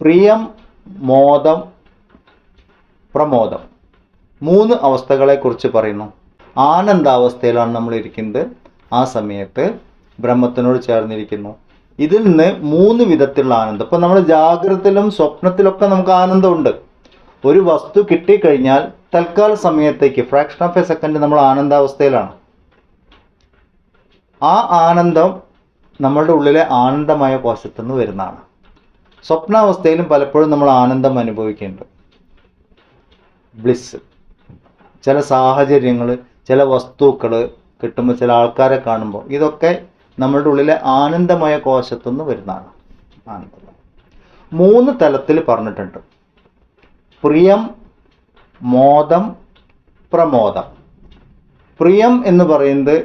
പ്രിയം, മോദം, പ്രമോദം. 3 അവസ്ഥകളെക്കുറിച്ച് പറയുന്നു. ആനന്ദാവസ്ഥയിലാണ് നമ്മൾ ഇരിക്കുന്നത്. ആ സമയത്ത് ബ്രഹ്മത്തിനോട് ചേർന്നിരിക്കുന്നു. ഇതിൽ നിന്ന് 3 വിധത്തിലുള്ള ആനന്ദം. ഇപ്പം നമ്മൾ ജാഗ്രതയിലും സ്വപ്നത്തിലൊക്കെ നമുക്ക് ആനന്ദമുണ്ട്. ഒരു വസ്തു കിട്ടിക്കഴിഞ്ഞാൽ തൽക്കാല സമയത്തേക്ക് ഫ്രാക്ഷൻ ഓഫ് എ സെക്കൻഡ് നമ്മൾ ആനന്ദാവസ്ഥയിലാണ്. ആ ആനന്ദം നമ്മളുടെ ഉള്ളിലെ ആനന്ദമായ കോശത്തു നിന്ന് വരുന്നതാണ്. സ്വപ്നാവസ്ഥയിലും പലപ്പോഴും നമ്മൾ ആനന്ദം അനുഭവിക്കുന്നുണ്ട്. ബ്ലിസ്. ചില സാഹചര്യങ്ങൾ, ചില വസ്തുക്കൾ കിട്ടുമ്പോൾ, ചില ആൾക്കാരെ കാണുമ്പോൾ, ഇതൊക്കെ നമ്മളുടെ ഉള്ളിലെ ആനന്ദമായ കോശത്തു നിന്ന് വരുന്നതാണ്. ആനന്ദം 3 തലത്തിൽ പറഞ്ഞിട്ടുണ്ട്. പ്രിയം, മോദം, പ്രമോദം. പ്രിയം എന്ന് പറയുന്നത്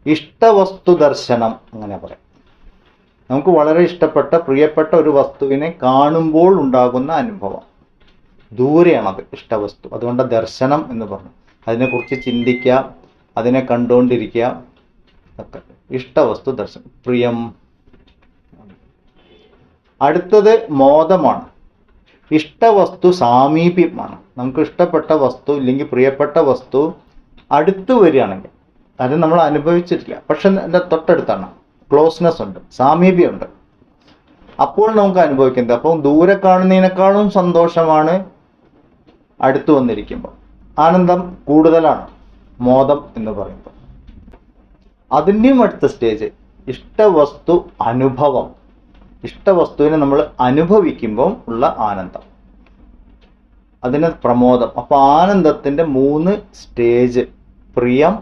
ഇഷ്ടവസ്തു ദർശനം, അങ്ങനെ പറയാം. നമുക്ക് വളരെ ഇഷ്ടപ്പെട്ട, പ്രിയപ്പെട്ട ഒരു വസ്തുവിനെ കാണുമ്പോൾ ഉണ്ടാകുന്ന അനുഭവം. ദൂരെയാണത് ഇഷ്ടവസ്തു, അതുകൊണ്ട് ദർശനം എന്ന് പറഞ്ഞു. അതിനെക്കുറിച്ച് ചിന്തിക്കുക, അതിനെ കണ്ടുകൊണ്ടിരിക്കുക, ഒക്കെ ഇഷ്ടവസ്തു ദർശനം, പ്രിയം. അടുത്തത് മോദമാണ്. ഇഷ്ടവസ്തു സാമീപ്യമാണ്. നമുക്ക് ഇഷ്ടപ്പെട്ട വസ്തു ഇല്ലെങ്കിൽ പ്രിയപ്പെട്ട വസ്തു അടുത്ത് വരികയാണെങ്കിൽ, അത് നമ്മൾ അനുഭവിച്ചിട്ടില്ല, പക്ഷെ എൻ്റെ തൊട്ടടുത്താണ്, ക്ലോസ്നെസ് ഉണ്ട്, സാമീപ്യമുണ്ട്, അപ്പോൾ നമുക്ക് അനുഭവിക്കുന്നത്. അപ്പം ദൂരെ കാണുന്നതിനേക്കാളും സന്തോഷമാണ് അടുത്ത് വന്നിരിക്കുമ്പോൾ. ആനന്ദം കൂടുതലാണ് മോദം എന്ന് പറയുമ്പോൾ. അതിൻ്റെയും അടുത്ത സ്റ്റേജ് ഇഷ്ടവസ്തു അനുഭവം. ഇഷ്ടവസ്തുവിനെ നമ്മൾ അനുഭവിക്കുമ്പോൾ ഉള്ള ആനന്ദം, അതിന് പ്രമോദം. അപ്പോൾ ആനന്ദത്തിൻ്റെ 3 സ്റ്റേജ്: പ്രിയം,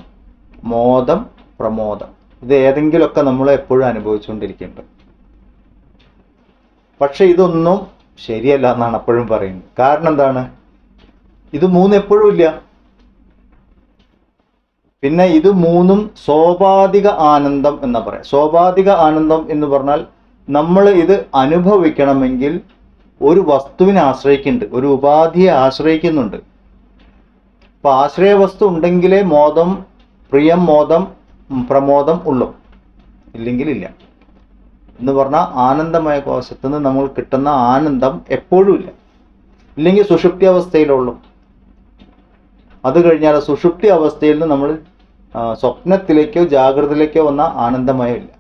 മോദം, പ്രമോദം. ഇത് ഏതെങ്കിലുമൊക്കെ നമ്മൾ എപ്പോഴും അനുഭവിച്ചുകൊണ്ടിരിക്കുന്നുണ്ട്. പക്ഷെ ഇതൊന്നും ശരിയല്ല എന്നാണ് എപ്പോഴും പറയുന്നത്. കാരണം എന്താണ്? ഇത് 3 എപ്പോഴും ഇല്ല. പിന്നെ ഇത് 3 സ്വാഭാവിക ആനന്ദം എന്ന് പറയാം. സ്വാഭാവിക ആനന്ദം എന്ന് പറഞ്ഞാൽ നമ്മൾ ഇത് അനുഭവിക്കണമെങ്കിൽ ഒരു വസ്തുവിനെ ആശ്രയിക്കുന്നുണ്ട്, ഒരു ഉപാധിയെ ആശ്രയിക്കുന്നുണ്ട്. അപ്പൊ ആശ്രയ വസ്തു ഉണ്ടെങ്കിലേ മോദം, പ്രിയം, മോദം, പ്രമോദം ഉള്ളൂ, ഇല്ലെങ്കിൽ ഇല്ല എന്ന് പറഞ്ഞാൽ ആനന്ദമയ കോശത്തു നിന്ന് നമ്മൾ കിട്ടുന്ന ആനന്ദം എപ്പോഴും ഇല്ല. ഇല്ലെങ്കിൽ സുഷുപ്തി അവസ്ഥയിലുള്ളൂ. അത് കഴിഞ്ഞാൽ സുഷുപ്തി അവസ്ഥയിൽ നിന്ന് നമ്മൾ സ്വപ്നത്തിലേക്കോ ജാഗ്രതയിലേക്കോ വന്ന ആനന്ദമയം ഇല്ല.